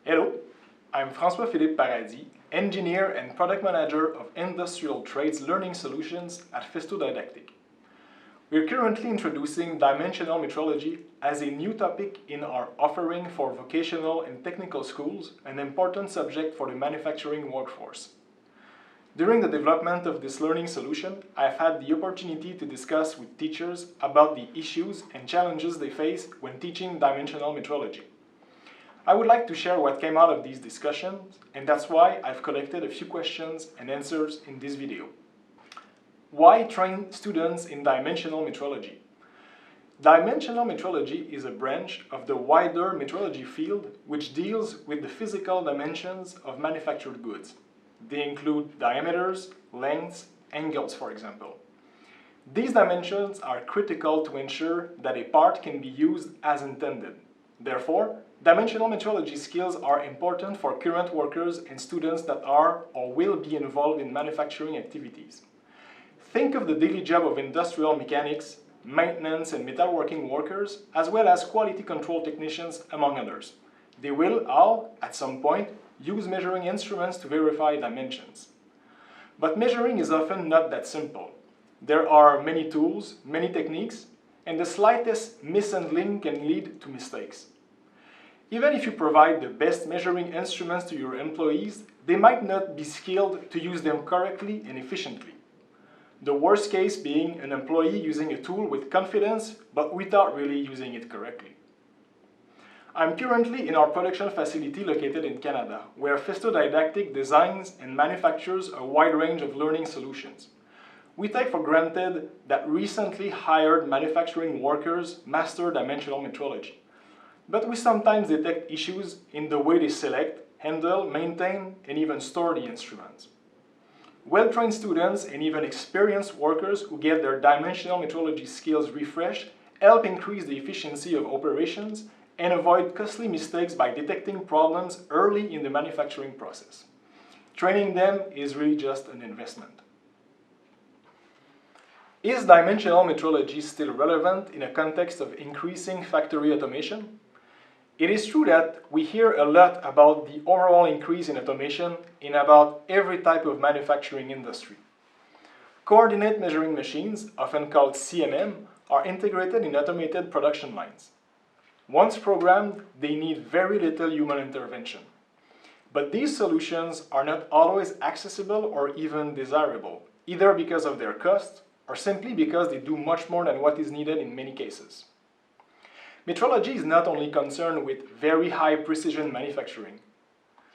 Hello, I'm François-Philippe Paradis, Engineer and Product Manager of Industrial Trades Learning Solutions at Festo Didactic. We're currently introducing dimensional metrology as a new topic in our offering for vocational and technical schools, an important subject for the manufacturing workforce. During the development of this learning solution, I've had the opportunity to discuss with teachers about the issues and challenges they face when teaching dimensional metrology. I would like to share what came out of these discussions, and that's why I've collected a few questions and answers in this video. Why train students in dimensional metrology? Dimensional metrology is a branch of the wider metrology field which deals with the physical dimensions of manufactured goods. They include diameters, lengths, angles, for example. These dimensions are critical to ensure that a part can be used as intended. Therefore, dimensional metrology skills are important for current workers and students that are or will be involved in manufacturing activities. Think of the daily job of industrial mechanics, maintenance and metalworking workers, as well as quality control technicians, among others. They will all, at some point, use measuring instruments to verify dimensions. But measuring is often not that simple. There are many tools, many techniques, and the slightest mishandling can lead to mistakes. Even if you provide the best measuring instruments to your employees, they might not be skilled to use them correctly and efficiently. The worst case being an employee using a tool with confidence but without really using it correctly. I'm currently in our production facility located in Canada, where Festo Didactic designs and manufactures a wide range of learning solutions. We take for granted that recently hired manufacturing workers master dimensional metrology. But we sometimes detect issues in the way they select, handle, maintain, and even store the instruments. Well-trained students and even experienced workers who get their dimensional metrology skills refreshed help increase the efficiency of operations and avoid costly mistakes by detecting problems early in the manufacturing process. Training them is really just an investment. Is dimensional metrology still relevant in a context of increasing factory automation? It is true that we hear a lot about the overall increase in automation in about every type of manufacturing industry. Coordinate measuring machines, often called CMM, are integrated in automated production lines. Once programmed, they need very little human intervention. But these solutions are not always accessible or even desirable, either because of their cost or simply because they do much more than what is needed in many cases. Metrology is not only concerned with very high precision manufacturing.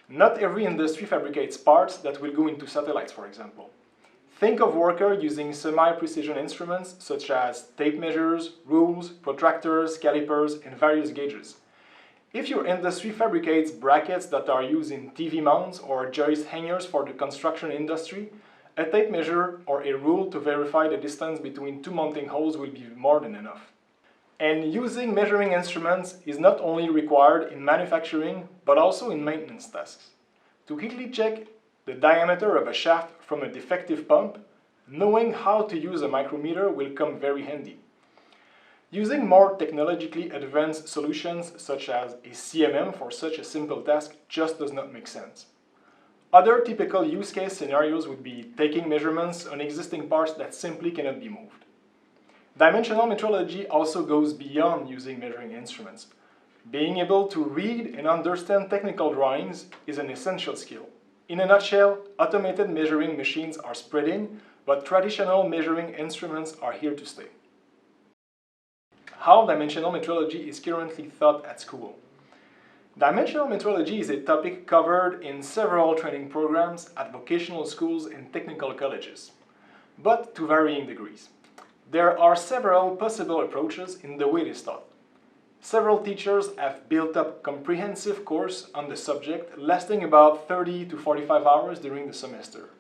Not every industry fabricates parts that will go into satellites, for example. Think of workers using semi-precision instruments such as tape measures, rules, protractors, calipers, and various gauges. If your industry fabricates brackets that are used in TV mounts or joist hangers for the construction industry, a tape measure or a rule to verify the distance between two mounting holes will be more than enough. And using measuring instruments is not only required in manufacturing, but also in maintenance tasks. To quickly check the diameter of a shaft from a defective pump, knowing how to use a micrometer will come very handy. Using more technologically advanced solutions such as a CMM for such a simple task just does not make sense. Other typical use case scenarios would be taking measurements on existing parts that simply cannot be moved. Dimensional metrology also goes beyond using measuring instruments. Being able to read and understand technical drawings is an essential skill. In a nutshell, automated measuring machines are spreading, but traditional measuring instruments are here to stay. How dimensional metrology is currently taught at school. Dimensional metrology is a topic covered in several training programs at vocational schools and technical colleges, but to varying degrees. There are several possible approaches in the way it is taught. Several teachers have built up comprehensive course on the subject lasting about 30 to 45 hours during the semester.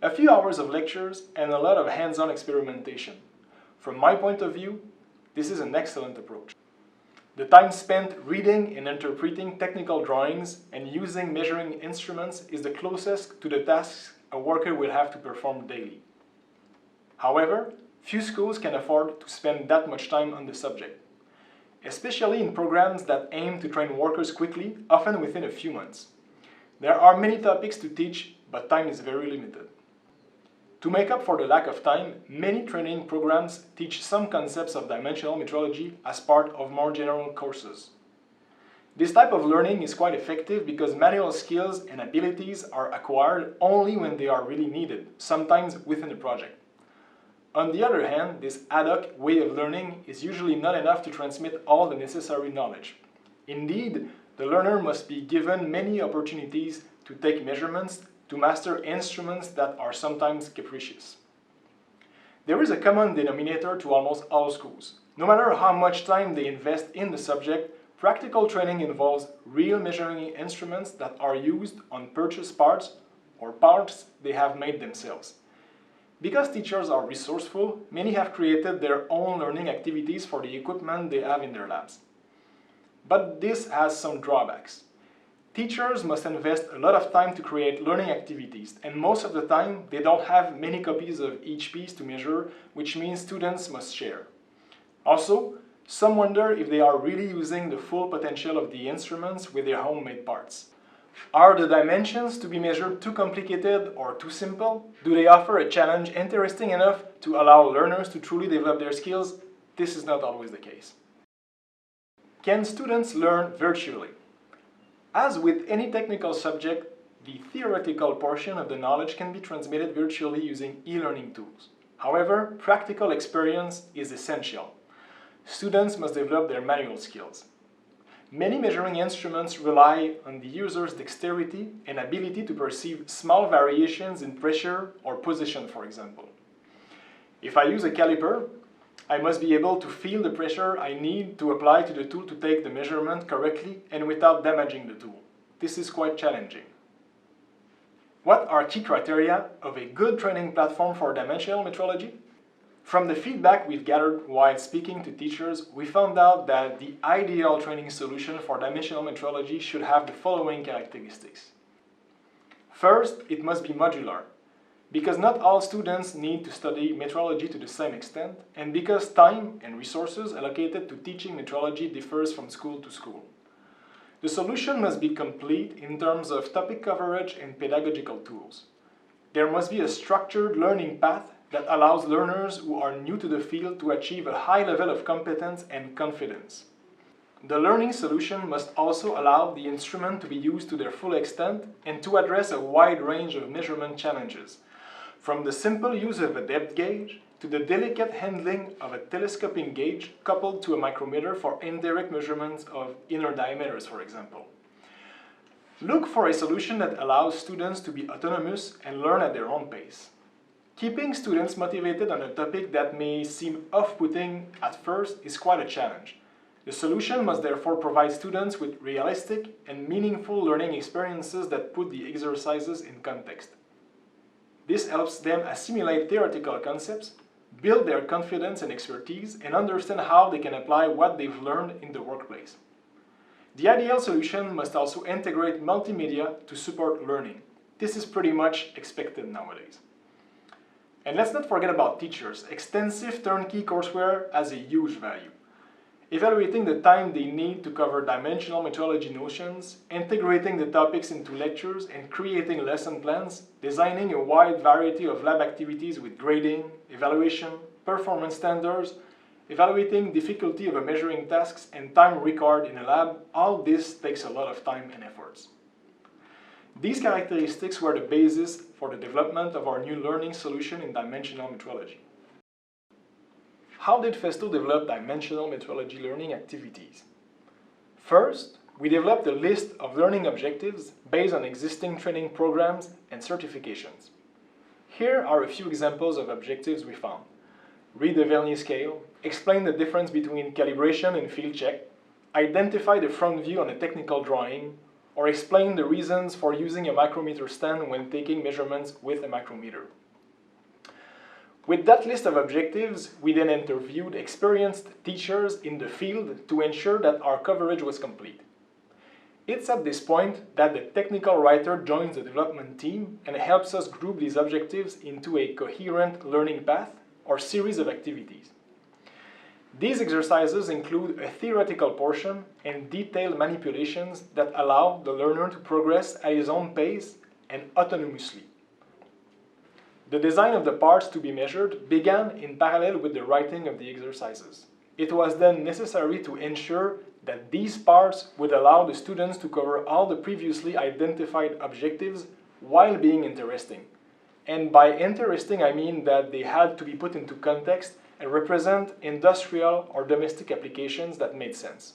A few hours of lectures and a lot of hands-on experimentation. From my point of view, this is an excellent approach. The time spent reading and interpreting technical drawings and using measuring instruments is the closest to the tasks a worker will have to perform daily. However, few schools can afford to spend that much time on the subject. especially in programs that aim to train workers quickly, often within a few months. There are many topics to teach, but time is very limited. To make up for the lack of time, many training programs teach some concepts of dimensional metrology as part of more general courses. This type of learning is quite effective because manual skills and abilities are acquired only when they are really needed, sometimes within a project. On the other hand, this ad hoc way of learning is usually not enough to transmit all the necessary knowledge. Indeed, the learner must be given many opportunities to take measurements, to master instruments that are sometimes capricious. There is a common denominator to almost all schools. No matter how much time they invest in the subject, practical training involves real measuring instruments that are used on purchased parts or parts they have made themselves. Because teachers are resourceful, many have created their own learning activities for the equipment they have in their labs. But this has some drawbacks. Teachers must invest a lot of time to create learning activities, and most of the time they don't have many copies of each piece to measure, which means students must share. Also, some wonder if they are really using the full potential of the instruments with their homemade parts. Are the dimensions to be measured too complicated or too simple? Do they offer a challenge interesting enough to allow learners to truly develop their skills? This is not always the case. Can students learn virtually? As with any technical subject, the theoretical portion of the knowledge can be transmitted virtually using e-learning tools. However, practical experience is essential. Students must develop their manual skills. Many measuring instruments rely on the user's dexterity and ability to perceive small variations in pressure or position, for example. If I use a caliper, I must be able to feel the pressure I need to apply to the tool to take the measurement correctly and without damaging the tool. This is quite challenging. What are key criteria of a good training platform for dimensional metrology? From the feedback we've gathered while speaking to teachers, we found out that the ideal training solution for dimensional metrology should have the following characteristics. First, it must be modular, because not all students need to study metrology to the same extent, and because time and resources allocated to teaching metrology differs from school to school. The solution must be complete in terms of topic coverage and pedagogical tools. There must be a structured learning path that allows learners who are new to the field to achieve a high level of competence and confidence. The learning solution must also allow the instrument to be used to their full extent and to address a wide range of measurement challenges, from the simple use of a depth gauge to the delicate handling of a telescoping gauge coupled to a micrometer for indirect measurements of inner diameters, for example. Look for a solution that allows students to be autonomous and learn at their own pace. Keeping students motivated on a topic that may seem off-putting at first is quite a challenge. The solution must therefore provide students with realistic and meaningful learning experiences that put the exercises in context. This helps them assimilate theoretical concepts, build their confidence and expertise, and understand how they can apply what they've learned in the workplace. The ideal solution must also integrate multimedia to support learning. This is pretty much expected nowadays. And let's not forget about teachers. Extensive turnkey courseware has a huge value. Evaluating the time they need to cover dimensional metrology notions, integrating the topics into lectures, and creating lesson plans, designing a wide variety of lab activities with grading, evaluation, performance standards, evaluating difficulty of a measuring tasks, and time record in a lab, all this takes a lot of time and efforts. These characteristics were the basis for the development of our new learning solution in dimensional metrology. How did Festo develop dimensional metrology learning activities? First, we developed a list of learning objectives based on existing training programs and certifications. Here are a few examples of objectives we found. Read the Vernier scale, explain the difference between calibration and field check, identify the front view on a technical drawing, or explain the reasons for using a micrometer stand when taking measurements with a micrometer. With that list of objectives, we then interviewed experienced teachers in the field to ensure that our coverage was complete. It's at this point that the technical writer joins the development team and helps us group these objectives into a coherent learning path or series of activities. These exercises include a theoretical portion and detailed manipulations that allow the learner to progress at his own pace and autonomously. The design of the parts to be measured began in parallel with the writing of the exercises. It was then necessary to ensure that these parts would allow the students to cover all the previously identified objectives while being interesting. And by interesting, I mean that they had to be put into context and represent industrial or domestic applications that made sense.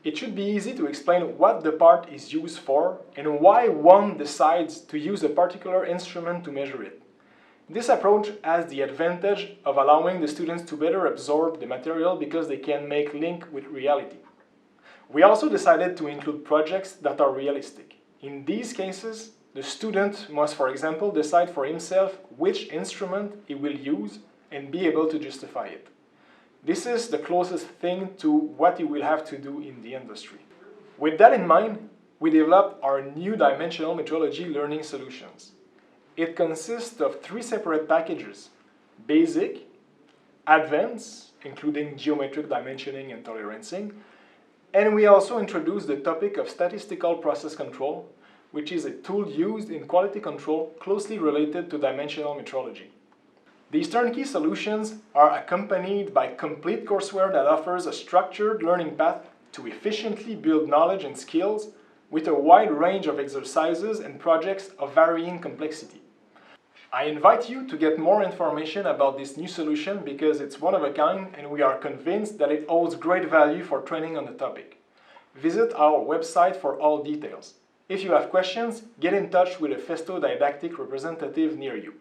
It should be easy to explain what the part is used for and why one decides to use a particular instrument to measure it. This approach has the advantage of allowing the students to better absorb the material because they can make link with reality. We also decided to include projects that are realistic. In these cases, the student must, for example, decide for himself which instrument he will use and be able to justify it. This is the closest thing to what you will have to do in the industry. With that in mind, we developed our new dimensional metrology learning solutions. It consists of 3 separate packages: Basic, Advanced, including geometric dimensioning and tolerancing, and we also introduced the topic of statistical process control, which is a tool used in quality control closely related to dimensional metrology. These turnkey solutions are accompanied by complete courseware that offers a structured learning path to efficiently build knowledge and skills with a wide range of exercises and projects of varying complexity. I invite you to get more information about this new solution because it's one of a kind and we are convinced that it holds great value for training on the topic. Visit our website for all details. If you have questions, get in touch with a Festo didactic representative near you.